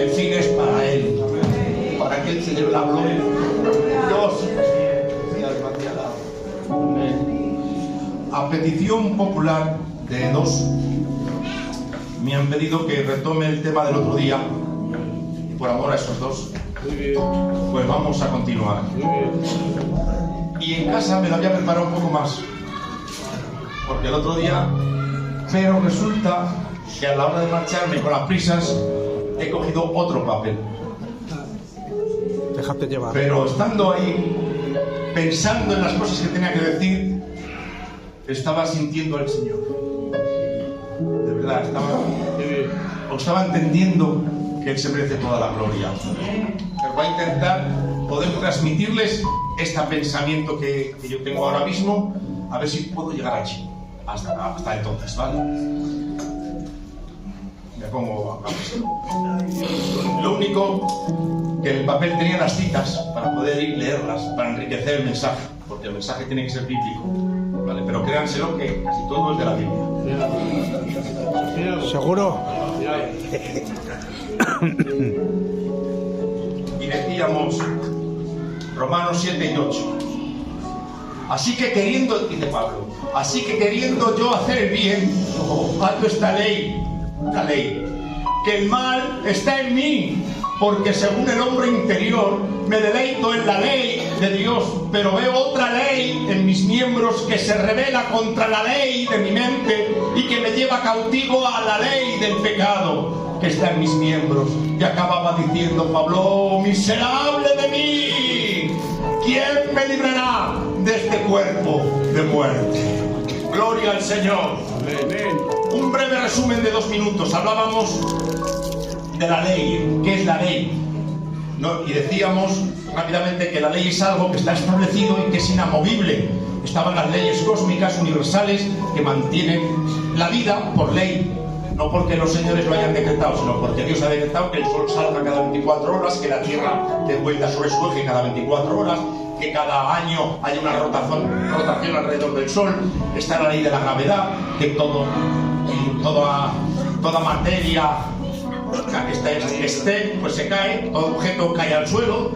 el fin es para Él, para que Él se lleve la gloria. Dios, a petición popular de dos, me han pedido que retome el tema del otro día, y por amor a esos dos, pues vamos a continuar. Y en casa me lo había preparado un poco más, porque el otro día, pero resulta que a la hora de marcharme con las prisas he cogido otro papel. Déjate llevar. Pero estando ahí, pensando en las cosas que tenía que decir, estaba sintiendo al Señor. De verdad, estaba entendiendo que Él se merece toda la gloria. Pero voy a intentar poder transmitirles este pensamiento que yo tengo ahora mismo, a ver si puedo llegar allí. Hasta entonces, ¿vale? Me pongo a... Lo único que el papel tenía las citas para poder ir leerlas, para enriquecer el mensaje, porque el mensaje tiene que ser bíblico, ¿vale? Pero créanselo que casi todo es de la Biblia. ¿Seguro? Y decíamos Romanos 7 y 8. Así que queriendo, dice Pablo, así que queriendo yo hacer el bien, hago esta ley, la ley, que el mal está en mí, porque según el hombre interior me deleito en la ley de Dios, pero veo otra ley en mis miembros que se revela contra la ley de mi mente y que me lleva cautivo a la ley del pecado que está en mis miembros. Y acababa diciendo Pablo, oh, miserable de mí, ¿quién me librará de este cuerpo de muerte? Gloria al Señor. Amén. Un breve resumen de 2 minutos. Hablábamos de la ley. ¿Qué es la ley? ¿No? Y decíamos rápidamente que la ley es algo que está establecido y que es inamovible. Estaban las leyes cósmicas universales que mantienen la vida por ley. No porque los señores lo hayan decretado, sino porque Dios ha decretado que el sol salga cada 24 horas, que la tierra dé vuelta sobre su eje cada 24 horas, que cada año haya una rotación alrededor del sol. Está la ley de la gravedad, que toda materia que esté, pues se cae, todo objeto cae al suelo.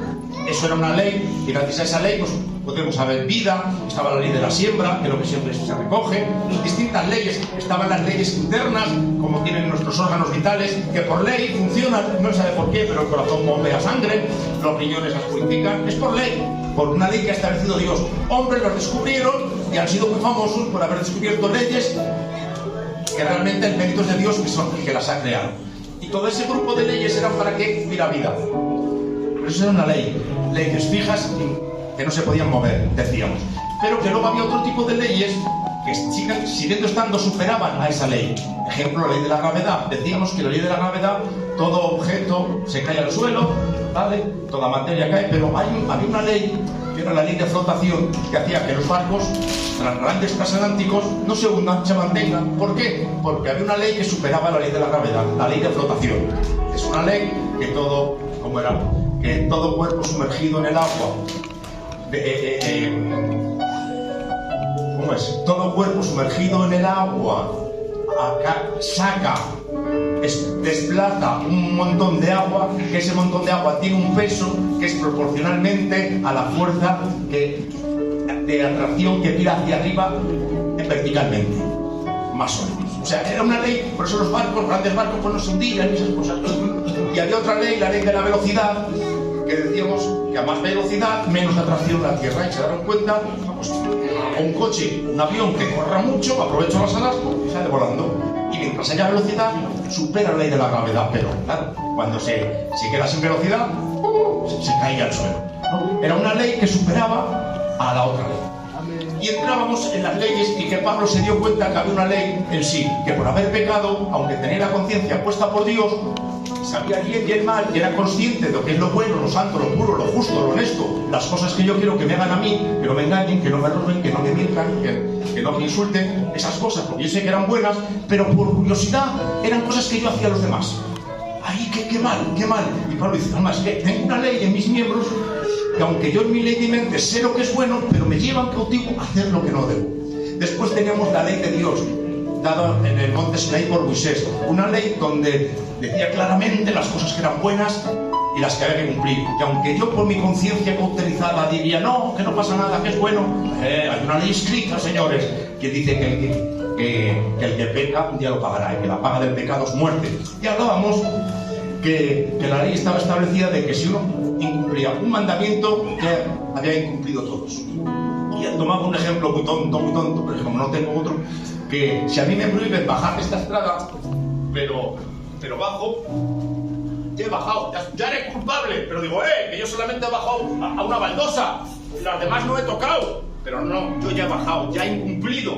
Eso era una ley, y gracias a esa ley pues podemos saber vida. Estaba la ley de la siembra, que lo que siempre se recoge, distintas leyes. Estaban las leyes internas, como tienen nuestros órganos vitales, que por ley funcionan, no se sabe por qué, pero el corazón bombea sangre, los riñones las purifican, es por ley, por una ley que ha establecido Dios. Hombres los descubrieron y han sido muy famosos por haber descubierto leyes que realmente el mérito es de Dios, que las ha creado. Y todo ese grupo de leyes eran para que hubiera vida. Pero eso era una ley, leyes fijas que no se podían mover, decíamos. Pero que luego había otro tipo de leyes que siguiendo estando superaban a esa ley. Ejemplo, la ley de la gravedad. Decíamos que la ley de la gravedad, todo objeto se cae al suelo, ¿vale? Toda materia cae, pero había una ley, que era la ley de flotación, que hacía que los barcos grandes transatlánticos no se hundan, se mantengan. ¿Por qué? Porque había una ley que superaba la ley de la gravedad, la ley de flotación. Es una ley que todo, ¿cómo era? Que todo cuerpo sumergido en el agua, ¿cómo es? Todo cuerpo sumergido en el agua desplaza un montón de agua, que ese montón de agua tiene un peso que es proporcionalmente a la fuerza de atracción que tira hacia arriba verticalmente, más o menos. O sea, era una ley, por eso los barcos, grandes barcos, pues no se hundían y esas cosas. Y había otra ley, la ley de la velocidad, que decíamos que a más velocidad, menos atracción a la Tierra. Y se daron cuenta, pues, un coche, un avión que corra mucho, aprovecha las alas y sale volando. Y mientras haya velocidad, supera la ley de la gravedad. Pero claro, cuando se queda sin velocidad, se cae al suelo, ¿no? Era una ley que superaba a la otra ley. Y entrábamos en las leyes, y que Pablo se dio cuenta que había una ley en sí, que por haber pecado, aunque tenía la conciencia puesta por Dios, sabía el bien y el mal, y era consciente de lo que es lo bueno, lo santo, lo puro, lo justo, lo honesto, las cosas que yo quiero que me hagan a mí, que no me engañen, que no me roben, que no me mientan, que no me insulten, esas cosas, porque yo sé que eran buenas, pero por curiosidad eran cosas que yo hacía a los demás. ¡Ay, qué mal, qué mal! Y Pablo dice, además, que tengo una ley en mis miembros, que aunque yo en mi ley de mente sé lo que es bueno, pero me llevan cautivo a hacer lo que no debo. Después teníamos la ley de Dios, dada en el monte Sinaí por Moisés, una ley donde decía claramente las cosas que eran buenas y las que había que cumplir. Y aunque yo por mi conciencia cauterizada diría, no, que no pasa nada, que es bueno, hay una ley escrita, señores, que dice que el que peca un día lo pagará y que la paga del pecado es muerte. Y hablábamos que la ley estaba establecida de que si uno incumplía un mandamiento, ya había incumplido todos. Y tomaba un ejemplo muy tonto, pero como no tengo otro, que si a mí me prohíben bajar esta estrada, pero bajo, ya he bajado, ya eres culpable, pero digo, que yo solamente he bajado a una baldosa, las demás no he tocado, pero no, yo ya he bajado, ya he incumplido.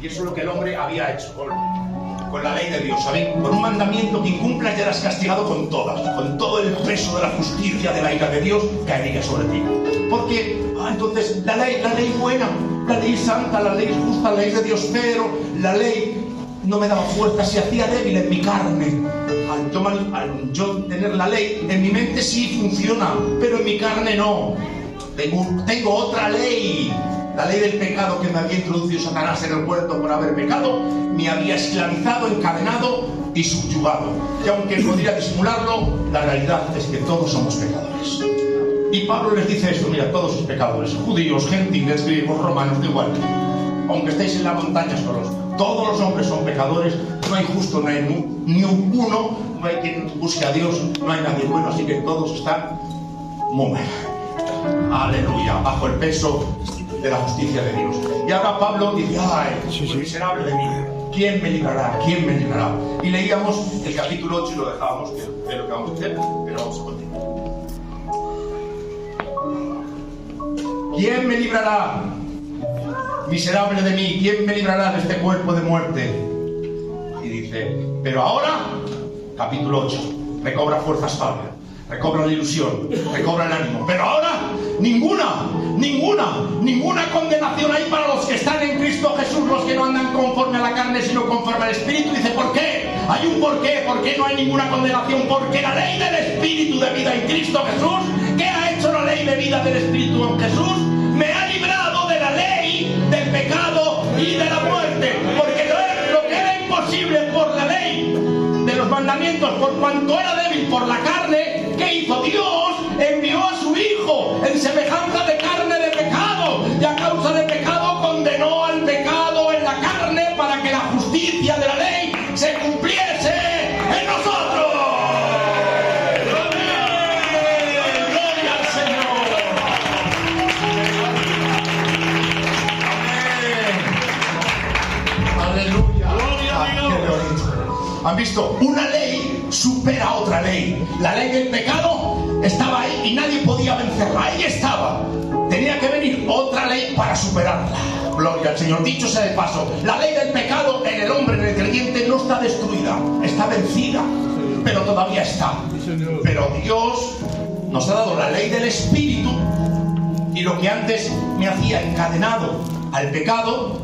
Y eso es lo que el hombre había hecho con la ley de Dios, ¿sabéis? Con un mandamiento que incumplas ya eras castigado con todas, con todo el peso de la justicia, de la ira de Dios caería sobre ti. Porque, entonces, la ley buena, la ley santa, la ley justa, la ley de Dios, pero la ley no me daba fuerza, se hacía débil en mi carne. Al yo tener la ley, en mi mente sí funciona, pero en mi carne no. Tengo otra ley. La ley del pecado que me había introducido Satanás en el huerto por haber pecado, me había esclavizado, encadenado y subyugado. Y aunque podría disimularlo, la realidad es que todos somos pecadores. Y Pablo les dice esto, mira, todos sois pecadores, judíos, gentiles, griegos, romanos, da igual. Aunque estéis en la montaña solos, todos los hombres son pecadores, no hay justo, no hay ni uno, no hay quien busque a Dios, no hay nadie bueno, así que todos están muy mal. Aleluya, bajo el peso de la justicia de Dios. Y ahora Pablo dice, miserable de mí, ¿quién me librará? ¿Quién me librará? Y leíamos el capítulo 8 y lo dejábamos de lo que vamos a hacer, pero vamos a continuar. ¿Quién me librará? Miserable de mí, ¿quién me librará de este cuerpo de muerte? Y dice, pero ahora, capítulo 8, recobra fuerzas Pablo, recobra la ilusión, recobra el ánimo, pero ahora ninguna condenación hay para los que están en Cristo Jesús, los que no andan conforme a la carne sino conforme al Espíritu. Dice, ¿por qué? Hay un por qué no hay ninguna condenación, porque la ley del Espíritu de vida en Cristo Jesús, ¿qué ha hecho la ley de vida del Espíritu en Jesús? Me ha librado de la ley del pecado y de la muerte, porque lo que era imposible por la ley de los mandamientos, por cuanto era débil por la carne, ¿qué hizo Dios? Envió a su Hijo en semejanza de carne de pecado, y a causa del pecado condenó al pecado en la carne para que la justicia de la ley se cumpliese en nosotros. ¡Gloria al Señor! ¡Amén! ¡Aleluya! ¡Gloria a Dios! ¡Qué bonito! ¿Han visto? Una ley supera a otra ley. La ley del pecado estaba ahí y nadie podía vencerla. Ahí estaba. Tenía que venir otra ley para superarla. Gloria al Señor. Dicho sea de paso, la ley del pecado en el hombre, en el creyente, no está destruida, está vencida, pero todavía está. Pero Dios nos ha dado la ley del Espíritu, y lo que antes me hacía encadenado al pecado,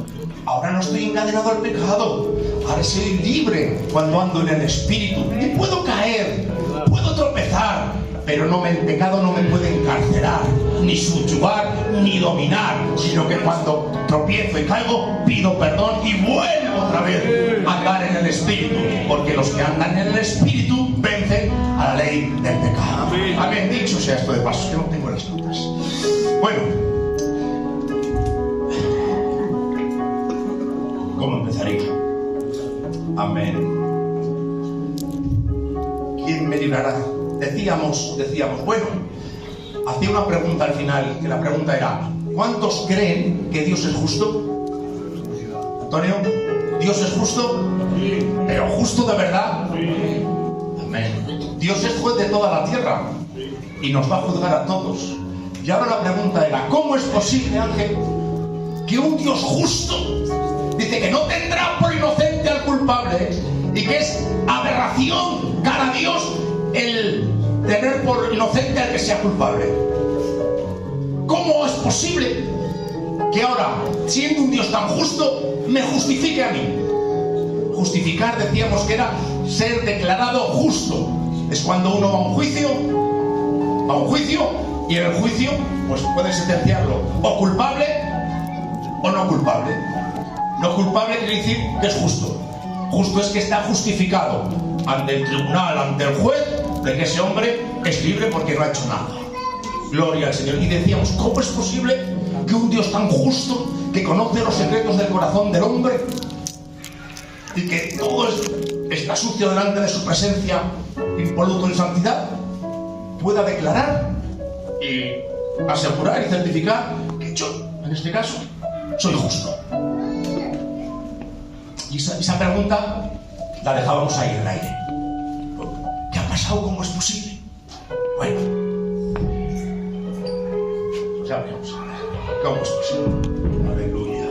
ahora no estoy encadenado al pecado. Ahora soy libre cuando ando en el Espíritu. Y puedo caer, puedo tropezar, pero el pecado no me puede encarcelar, ni subyugar, ni dominar, sino que cuando tropiezo y caigo, pido perdón y vuelvo otra vez a andar en el Espíritu, porque los que andan en el Espíritu vencen a la ley del pecado. Amén. Dicho sea esto de paso, que no tengo las notas. Bueno, ¿cómo empezaría? Amén. ¿Quién me librará? Decíamos, bueno, hacía una pregunta al final, que la pregunta era, ¿cuántos creen que Dios es justo? Antonio, ¿Dios es justo? Sí. ¿Pero justo de verdad? Sí. Amén. Dios es juez de toda la tierra y nos va a juzgar a todos. Y ahora la pregunta era, ¿cómo es posible, Ángel, que un Dios justo dice que no tendrá por inocente al culpable y que es aberración cara a Dios el tener por inocente al que sea culpable? ¿Cómo es posible que ahora, siendo un Dios tan justo, me justifique a mí? Justificar, decíamos que era ser declarado justo. Es cuando uno va a un juicio, y en el juicio pues puede sentenciarlo o culpable o no culpable. No culpable quiere decir que es justo. Justo es que está justificado. ante el tribunal, ante el juez, de que ese hombre es libre porque no ha hecho nada. Gloria al Señor. Y decíamos, ¿cómo es posible que un Dios tan justo, que conoce los secretos del corazón del hombre y que todo está sucio delante de su presencia, impoluto en santidad, pueda declarar y asegurar y certificar que yo, en este caso, soy justo? Y esa pregunta la dejábamos ahí en el aire. ¿Qué ha pasado? ¿Cómo es posible? Bueno, ya veremos. ¿Cómo es posible? Aleluya.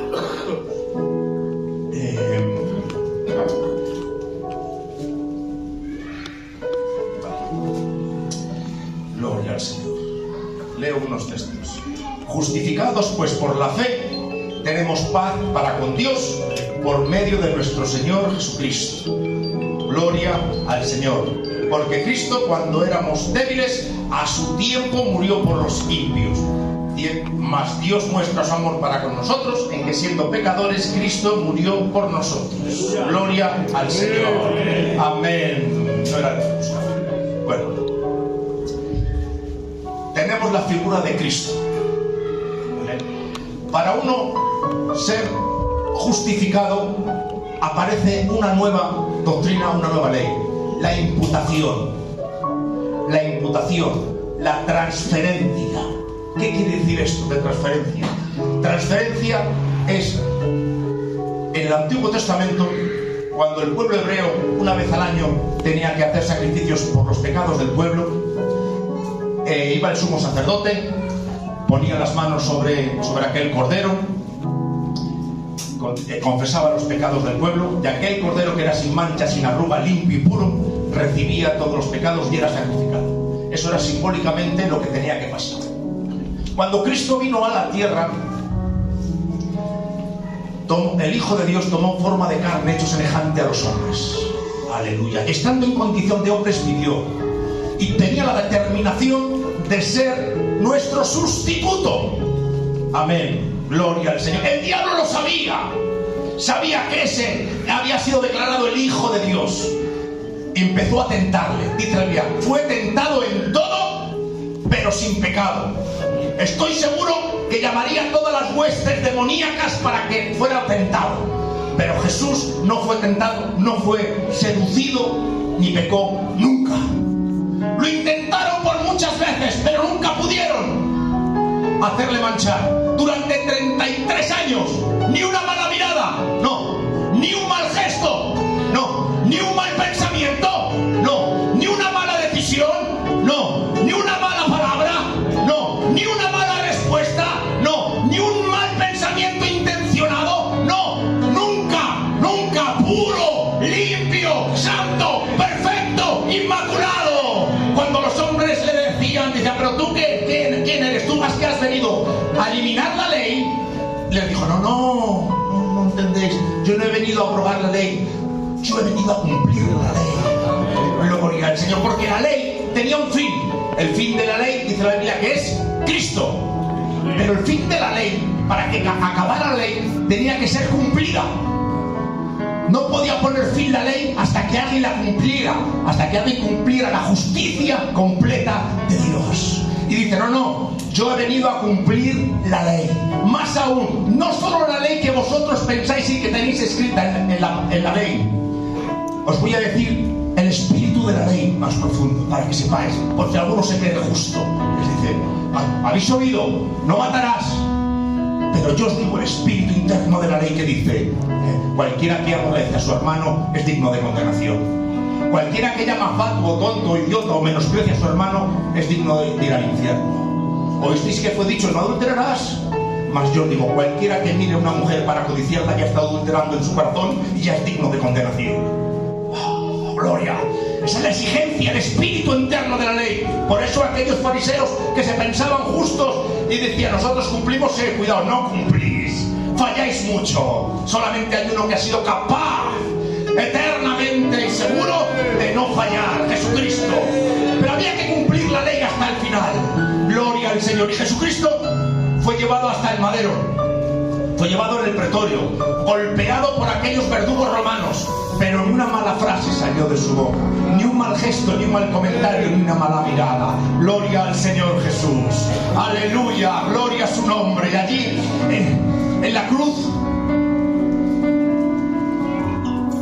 Gloria al Señor. Leo unos textos. Justificados pues por la fe, tenemos paz para con Dios por medio de nuestro Señor Jesucristo. Gloria al Señor. Porque Cristo, cuando éramos débiles, a su tiempo murió por los impíos. Mas Dios muestra su amor para con nosotros, en que siendo pecadores, Cristo murió por nosotros. Gloria al Señor. Amén. No era de buscar. Bueno, tenemos la figura de Cristo. Para uno ser justificado, aparece una nueva doctrina, una nueva ley: la imputación. La imputación, la transferencia. ¿Qué quiere decir esto de transferencia? Transferencia es, en el Antiguo Testamento, cuando el pueblo hebreo una vez al año tenía que hacer sacrificios por los pecados del pueblo, iba el sumo sacerdote, ponía las manos sobre aquel cordero, confesaba los pecados del pueblo, y aquel cordero que era sin mancha, sin arruga, limpio y puro, recibía todos los pecados y era sacrificado. Eso era simbólicamente lo que tenía que pasar. Cuando Cristo vino a la tierra, el Hijo de Dios tomó forma de carne, hecho semejante a los hombres. Aleluya. Estando en condición de hombres, vivió. Y tenía la determinación de ser nuestro sustituto. Amén. Gloria al Señor. El diablo lo sabía. Sabía que ese había sido declarado el Hijo de Dios. Empezó a tentarle. Dice la Biblia, fue tentado en todo, pero sin pecado. Estoy seguro que llamaría a todas las huestes demoníacas para que fuera tentado. Pero Jesús no fue tentado, no fue seducido, ni pecó nunca. Lo intentaron por muchas veces, pero nunca pudieron hacerle manchar. Durante 33 años, ni una mala mirada, no, ni un mal gesto, no, ni un mal pensamiento, no, ni una mala decisión, no, ni una mala palabra, no, ni una mala respuesta, no, ni un mal pensamiento intencionado, no, nunca, nunca, puro, limpio, santo, perfecto, inmaculado. Cuando los hombres le decían, decían, pero tú ¿quién eres? ¿Tú que has venido a eliminar la ley? Les dijo, no entendéis, yo no he venido a aprobar la ley, yo he venido a cumplir la ley. Gloria al Señor, porque la ley tenía un fin. El fin de la ley, dice la Biblia, que es Cristo. Pero el fin de la ley, para que acabara la ley, tenía que ser cumplida. No podía poner fin la ley hasta que alguien la cumpliera, hasta que alguien cumpliera la justicia completa de Dios. Y dice, no, yo he venido a cumplir la ley. Más aún, no solo la ley que vosotros pensáis y que tenéis escrita en la ley. Os voy a decir el espíritu de la ley más profundo, para que sepáis, porque algunos se creen justo. Les dice, habéis oído, no matarás. Pero yo os digo el espíritu interno de la ley que dice, cualquiera que aborrece a su hermano es digno de condenación. Cualquiera que llama fatuo, tonto, idiota o menosprecia a su hermano es digno de ir al infierno. ¿Oísteis que fue dicho, no adulterarás? Mas yo digo, cualquiera que mire a una mujer para codiciarla ya está adulterando en su corazón y ya es digno de condenación. ¡Oh, gloria! Esa es la exigencia, el espíritu interno de la ley. Por eso aquellos fariseos que se pensaban justos y decían, nosotros cumplimos, cuidado, no cumplís, falláis mucho. Solamente hay uno que ha sido capaz eternamente y seguro de no fallar, Jesucristo. Pero había que cumplir la ley hasta el final. Gloria al Señor. Y Jesucristo fue llevado hasta el madero, fue llevado en el pretorio, golpeado por aquellos verdugos romanos, pero ni una mala frase salió de su boca, ni un mal gesto, ni un mal comentario, ni una mala mirada. Gloria al Señor Jesús. Aleluya, gloria a su nombre. Y allí, en la cruz,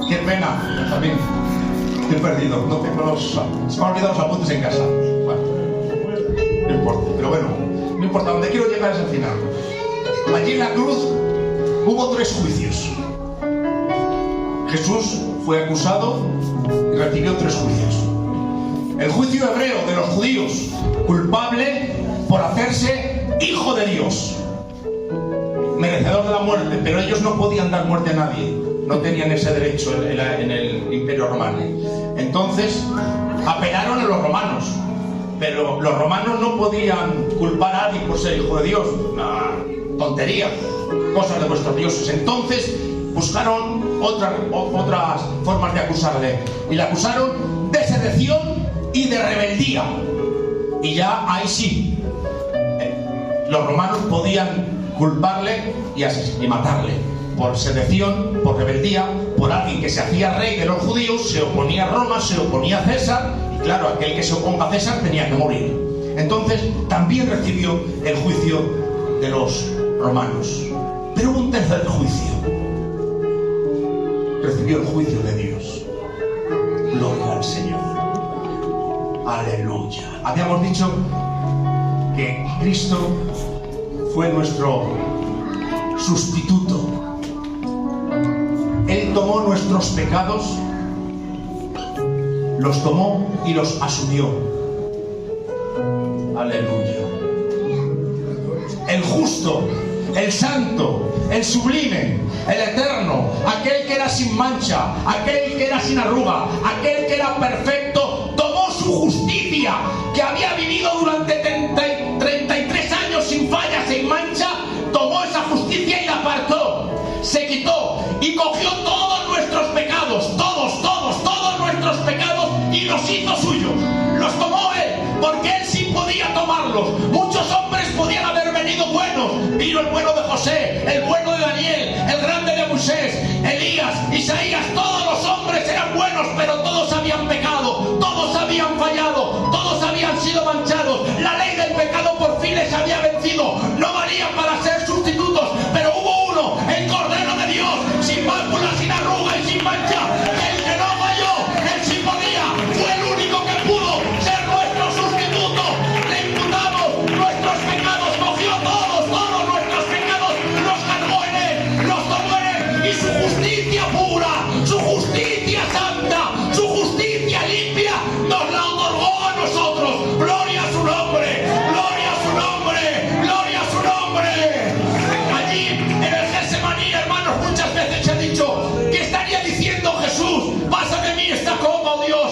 qué pena, también estoy perdido, no tengo se me han olvidado los apuntes en casa. Bueno, no importa, pero bueno, no importa, donde quiero llegar es al final. Allí en la cruz hubo 3 juicios. Jesús fue acusado y recibió 3 juicios. El juicio hebreo de los judíos, culpable por hacerse hijo de Dios, merecedor de la muerte, pero ellos no podían dar muerte a nadie, no tenían ese derecho en el Imperio Romano. Entonces apelaron a los romanos, pero los romanos no podían culpar a alguien por ser hijo de Dios. Nah, tontería, cosas de vuestros dioses. Entonces buscaron otras formas de acusarle, y le acusaron de sedición y de rebeldía. Y ya ahí sí, los romanos podían culparle y matarle por sedición, por rebeldía, por alguien que se hacía rey de los judíos, se oponía a Roma, se oponía a César, y claro, aquel que se oponga a César tenía que morir. Entonces también recibió el juicio de los romanos. Pero hubo un tercer juicio. Recibió el juicio de Dios. Gloria al Señor. Aleluya. Habíamos dicho que Cristo fue nuestro sustituto. Él tomó nuestros pecados, los tomó y los asumió. Aleluya. El justo, el santo, el sublime, el eterno, aquel que era sin mancha, aquel que era sin arruga, aquel que era perfecto, tomó su justicia, que había vivido durante 33 años sin falla, sin mancha, tomó esa justicia y la apartó, se quitó y cogió todos nuestros pecados, todos nuestros pecados, y los hizo suyos. Los tomó él, porque él sí podía tomarlos. Muchos hombres podían haber venido buenos. Vino el bueno de José, el bueno de Daniel, el grande de Moisés, Elías, Isaías. Todos los hombres eran buenos, pero todos habían pecado, todos habían fallado, todos habían sido manchados. La ley del pecado por fin les había vencido. No valían para ser sustitutos, pero hubo uno, el Cordero de Dios, sin mácula, sin arruga y sin mancha, el que no falló, él sí podía, fue el único que pudo ser nuestro sustituto. Le imputamos nuestros pecados, cogió todos nuestros pecados, los cargó en él, los tomó en él, y su justicia pura, su justicia santa, su justicia limpia, nos la otorgó a nosotros. Gloria a su nombre, gloria a su nombre, gloria a su nombre. Allí en el Getsemaní, hermanos, muchas veces se ha dicho: ¿qué estaría diciendo Jesús? Pasa de mí esta copa, oh Dios,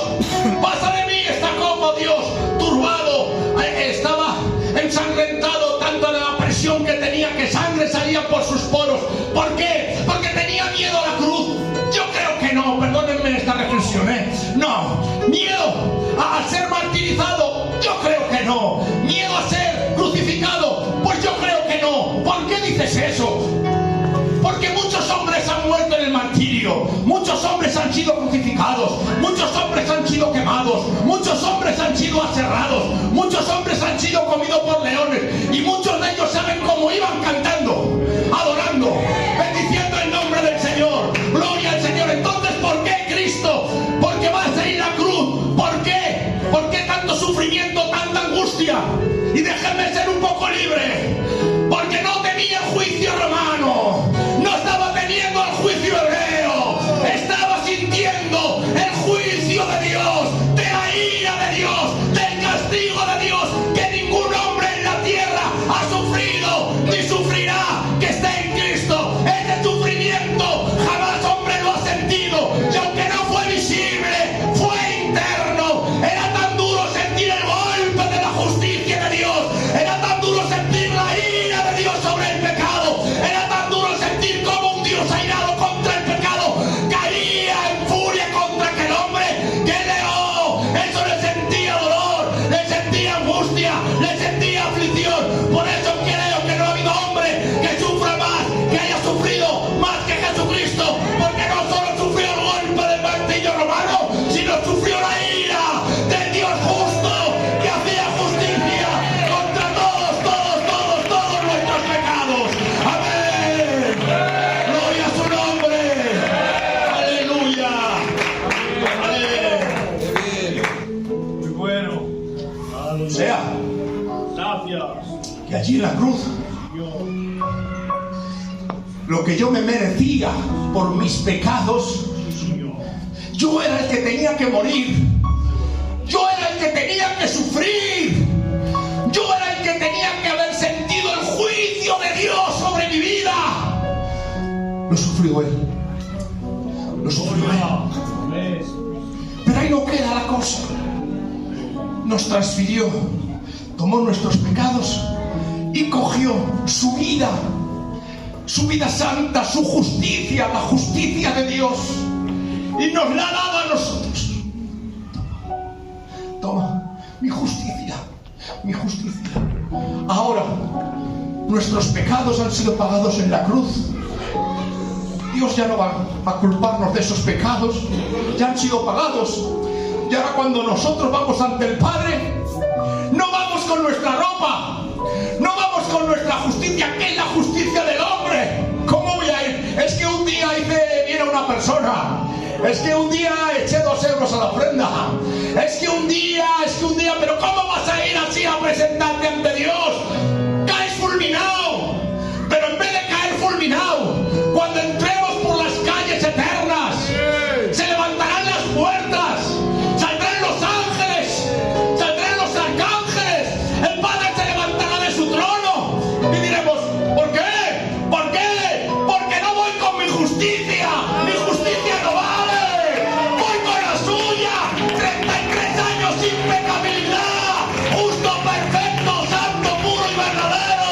pasa de mí esta copa, oh Dios. Turbado, estaba ensangrentado, tanto de la presión que tenía, que sangre salía por sus poros. ¿Por qué? Porque tenía miedo a la cruz. Yo creo que no, perdónenme esta reflexión, no, miedo a ser martirizado, yo creo que no. Miedo a ser crucificado, pues yo creo que no. ¿Por qué dices eso? Porque muchos hombres han muerto en el martirio, muchos hombres han sido crucificados, muchos hombres han sido quemados, muchos hombres han sido aserrados, muchos hombres han sido comidos por leones, y muchos de ellos saben cómo iban cantando, adorando, bendiciendo el nombre del Señor. Gloria al Señor. Entonces, ¿por qué Cristo? Porque va a salir la cruz. ¿Por qué? ¿Por qué tanto sufrimiento, tanta angustia? Y déjenme ser un poco libre. Porque no tenía el juicio romano, no estaba teniendo el juicio hebreo, estaba sintiendo el juicio de Dios, de la ira de Dios, del castigo de Dios, que ningún hombre en la tierra ha sufrido ni sufrirá, que esté en Cristo. Ese sufrimiento jamás hombre lo ha sentido, y aunque no fue visible, fue interno. Era tan duro sentir el golpe de la justicia de Dios, era tan duro sentir la ira de Dios sobre O sea, que allí en la cruz, lo que yo me merecía por mis pecados, yo era el que tenía que morir, yo era el que tenía que sufrir, yo era el que tenía que haber sentido el juicio de Dios sobre mi vida. Lo sufrió Él, lo sufrió Él. Pero ahí no queda la cosa. Nos transfirió, tomó nuestros pecados y cogió su vida santa, su justicia, la justicia de Dios, y nos la ha dado a nosotros. Toma, mi justicia, mi justicia. Ahora, nuestros pecados han sido pagados en la cruz. Dios ya no va a culparnos de esos pecados, ya han sido pagados. Y ahora cuando nosotros vamos ante el Padre, no vamos con nuestra ropa, no vamos con nuestra justicia, que es la justicia del hombre. ¿Cómo voy a ir? Es que un día viene una persona, es que un día eché 2 euros a la ofrenda, es que un día, pero ¿cómo vas a ir así a presentarte ante Dios? Caes fulminado. Pero en vez de caer fulminado, cuando entremos por las calles eternas, se levantarán las puertas, saldrán los ángeles, saldrán los arcángeles, el Padre se levantará de su trono y diremos, ¿por qué? ¿Por qué? Porque no voy con mi justicia no vale, voy con la suya, 33 años sin pecabilidad, justo, perfecto, santo, puro y verdadero.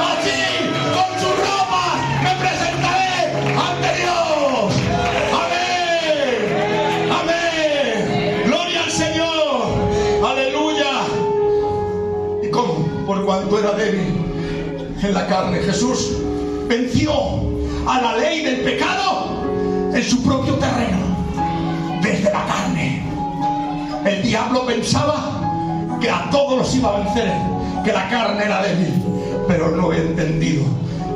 Así, con su ropa, me presentaré ante Dios. Amén, amén, gloria al Señor, aleluya. ¿Y cómo? Por cuanto era débil en la carne, Jesús venció a la ley del pecado en su propio terreno, desde la carne. El diablo pensaba que a todos los iba a vencer, que la carne era débil, pero no he entendido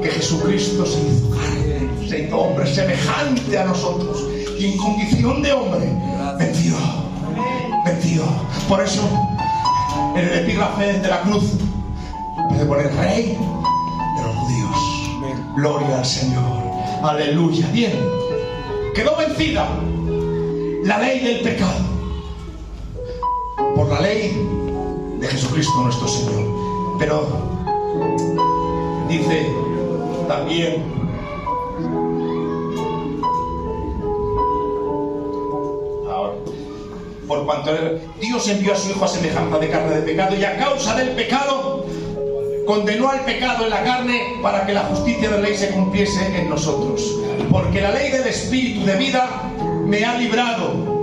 que Jesucristo se hizo carne, se hizo hombre semejante a nosotros, y en condición de hombre venció. Por eso en el epígrafe de la cruz puede poner Rey de los judíos. Gloria al Señor, aleluya. Bien, quedó vencida la ley del pecado por la ley de Jesucristo nuestro Señor. Pero dice también, ahora, por cuanto Dios envió a su Hijo a semejanza de carne de pecado, y a causa del pecado condenó al pecado en la carne, para que la justicia de la ley se cumpliese en nosotros. Porque la ley del Espíritu de vida me ha librado.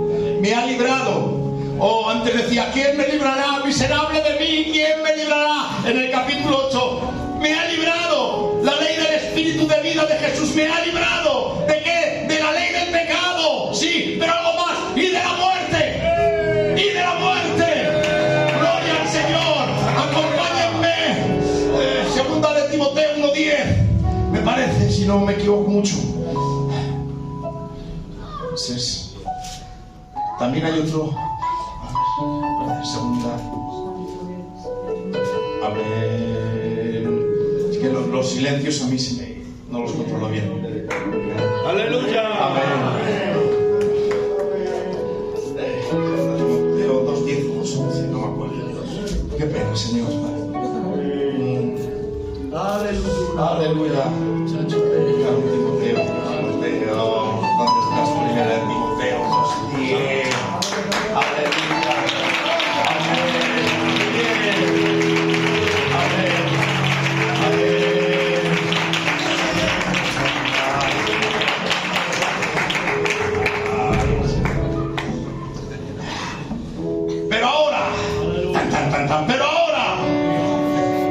Oh, antes decía, ¿quién me librará, miserable de mí? ¿Quién me librará? En el capítulo 8, me ha librado. La ley del Espíritu de vida de Jesús me ha librado. ¿De qué? De la ley del pecado. Sí, pero algo más. Y de la muerte. Y de la muerte. Gloria al Señor. Acompáñenme. Segunda de Timoteo 1:10. Me parece, si no me equivoco mucho. Entonces, también hay otro. Segunda. A ver. Es que los silencios a mí no los controlo bien. ¡Aleluya! Amén. Timoteo 2:10, 2:11, no me acuerdo. Qué pena, Señor. Aleluya. Timoteo, ¿dónde estás? Primera de Timoteo 2:10. Aleluya.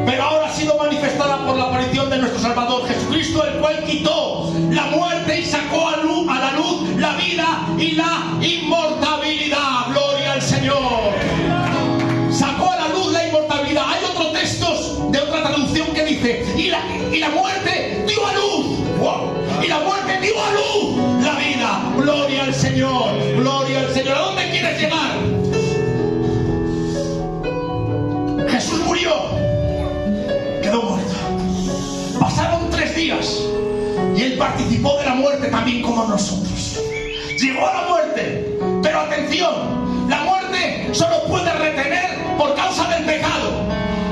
Pero ahora ha sido manifestada por la aparición de nuestro Salvador Jesucristo, el cual quitó la muerte y sacó a la luz la vida y la inmortalidad. Gloria al Señor. Sacó a la luz la inmortalidad. Hay otros textos de otra traducción que dice, y la muerte dio a luz. ¡Wow! Y la muerte dio a luz la vida. Gloria al Señor. Gloria al Señor. ¿A dónde quieres llegar? muerte también como nosotros. Llegó a la muerte, pero atención, la muerte solo puede retener por causa del pecado.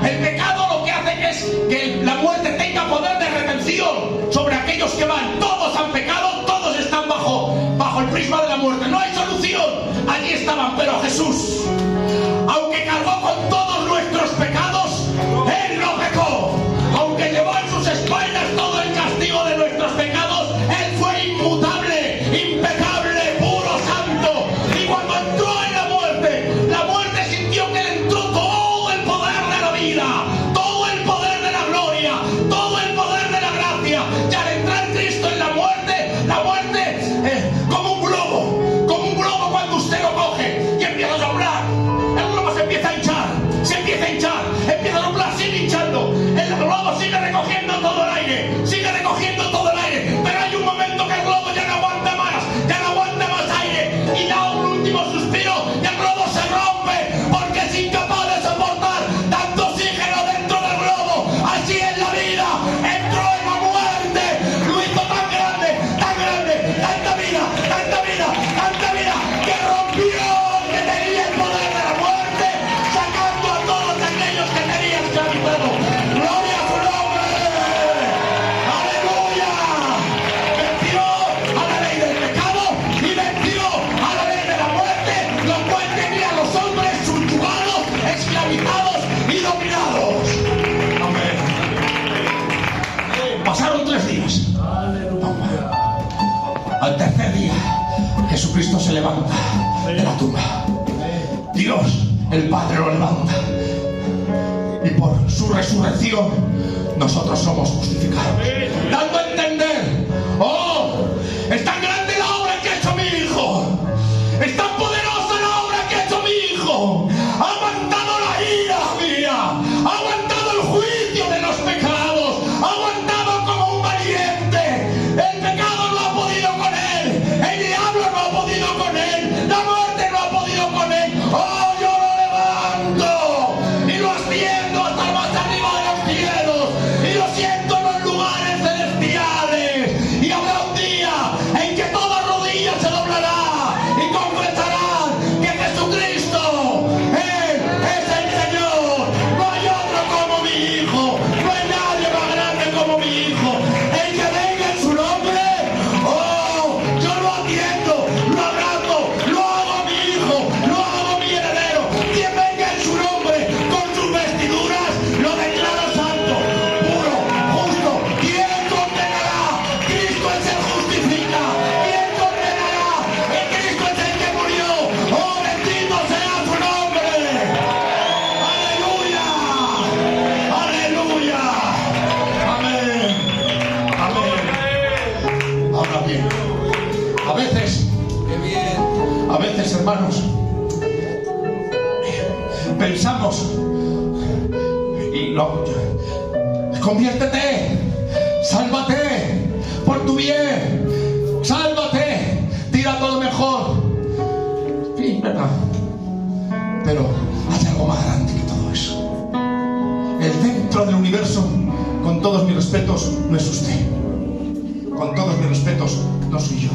El pecado lo que hace es que la muerte tenga poder de retención sobre aquellos que van. Todos han pecado, todos están bajo el prisma de la muerte. No hay solución. Allí estaban, pero Jesús, aunque cargó con todos nuestros pecados, Él no pecó. Aunque llevó en sus espaldas todo el castigo de nuestros pecados, Él fue inmutable, impecable, puro, santo. Y cuando entró en la muerte sintió que le entró todo el poder de la vida, todo el poder de la gloria, todo el poder de la gracia. Y al entrar Cristo en la muerte como un globo cuando usted lo coge y empieza a soplar, el globo se empieza a hinchar, empieza a soplar, sigue hinchando, el globo sigue recogiendo todo el aire, pero hay un momento que el globo ya no aguanta más aire y da un último suspiro y el globo se rompe porque es incapaz de soportar tanto oxígeno dentro del globo. Así es la vida, entró en la muerte, lo hizo tan grande, tanta vida, que rompió que tenía el poder de la muerte, sacando a todos aquellos que tenían esclavizado. ¡Gloria a su nombre! ¡Aleluya! Venció a la ley del pecado y venció a la ley de la muerte, lo cual tenía a los hombres subyugados, esclavizados y dominados. Amén. Pasaron 3 días. Al tercer día, Jesucristo se levanta de la tumba. Dios, el Padre, lo levanta. Y por su resurrección, nosotros somos justificados. Dando a entender, es tan grande la obra que ha hecho mi Hijo. Es tan poderosa la obra que ha hecho mi Hijo. Ha aguantado la ira mía. Ha aguantado el juicio de los pecados. Ha aguantado como un valiente. El pecado no ha podido con él. El diablo no ha podido con él. La muerte no ha podido con él. Yo lo levanto y lo asciendo hasta el más arriba de los cielos y lo siento en los lugares celestiales. Y habrá un día en que toda rodilla se doblará y confesarán que Jesucristo, Él es el Señor. No hay otro como mi Hijo. No hay nadie más grande como mi Hijo. El que venga en su nombre, yo lo atiendo, lo abrazo, lo hago mi Hijo, lo hago mi heredero. Quien venga en su nombre con sus vestiduras, lo declaro santo, puro, justo. ¿Quién condenará? Cristo es el justifica. ¿Quién condenará? El Cristo es el que murió. Bendito sea su nombre. Aleluya. Aleluya. Amén. Ahora bien, a veces, hermanos, pensamos y no, conviértete, sálvate por tu bien, sálvate, tira todo mejor. Sí, verdad. Pero hay algo más grande que todo eso. El centro del universo, con todos mis respetos, no es usted. Con todos mis respetos, no soy yo.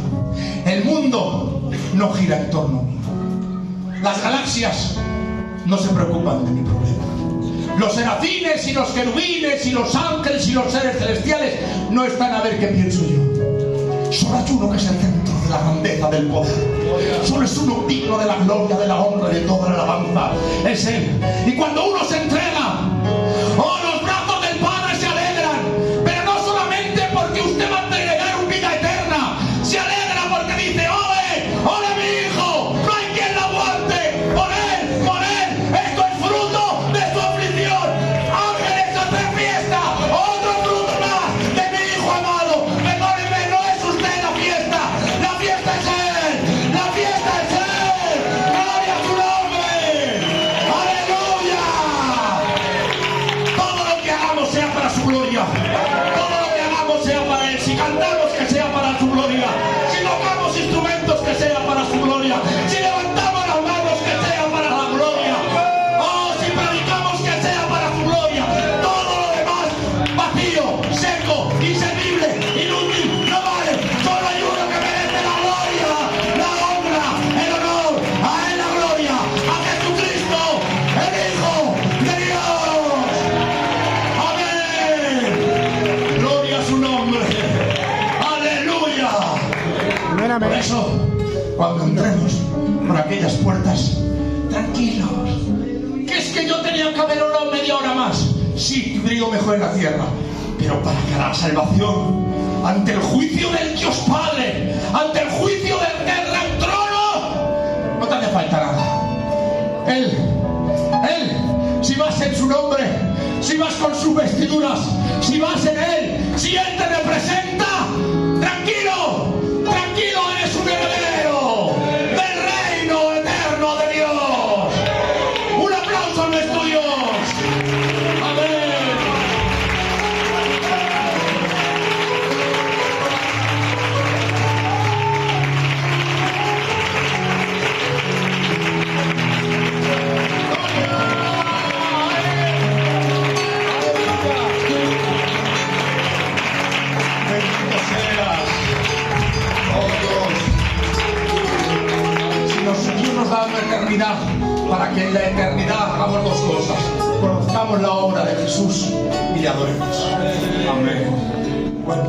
El mundo no gira en torno mío. Las galaxias no se preocupan de mi problema. Los serafines y los querubines y los ángeles y los seres celestiales no están a ver qué pienso yo. Solo hay uno que es el centro de la grandeza del poder. Solo es uno digno de la gloria, de la honra y de toda la alabanza. Es Él. Y cuando uno se entrega, los brazos del Padre se alegran. Pero no solamente porque usted va a entregar una vida eterna. Se alegra porque dice, ¡ole mi Hijo! No hay quien la aguante. Por Él. Esto es fruto de su aflicción. Ángeles, haced fiesta. Otro fruto más de mi Hijo amado. Perdónenme, no es usted la fiesta. La fiesta es Él. La fiesta es Él. Gloria a su nombre. Aleluya. Todo lo que hagamos sea para su gloria. Todo lo que hagamos sea para Él. Si cantamos, que sea para su gloria. Si tocamos instrumentos, que sea para su gloria. Si levantamos las manos, que sea para la gloria. Si predicamos, que sea para su gloria. Todo lo demás, vacío, seco, inservible, inútil, no vale. Solo hay puertas. Tranquilos. Que es que yo tenía que haber orado media hora más. Sí, brillo mejor en la tierra. Pero para que la salvación, ante el juicio del Dios Padre, ante el juicio del gran trono, no te hace falta nada. Él, si vas en su nombre, si vas con sus vestiduras, si vas en Él, si Él te representa, tranquilo, tranquilo, eres un heredero del reino eterno de Dios. Un aplauso a nuestro Dios. Amén. Dios nos da una eternidad para que en la eternidad hagamos dos cosas: conozcamos la obra de Jesús y le adoremos. Amén. Bueno,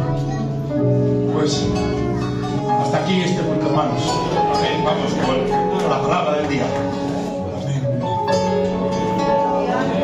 pues hasta aquí este punto, hermanos. Amén. Vamos con la palabra del día. Amén.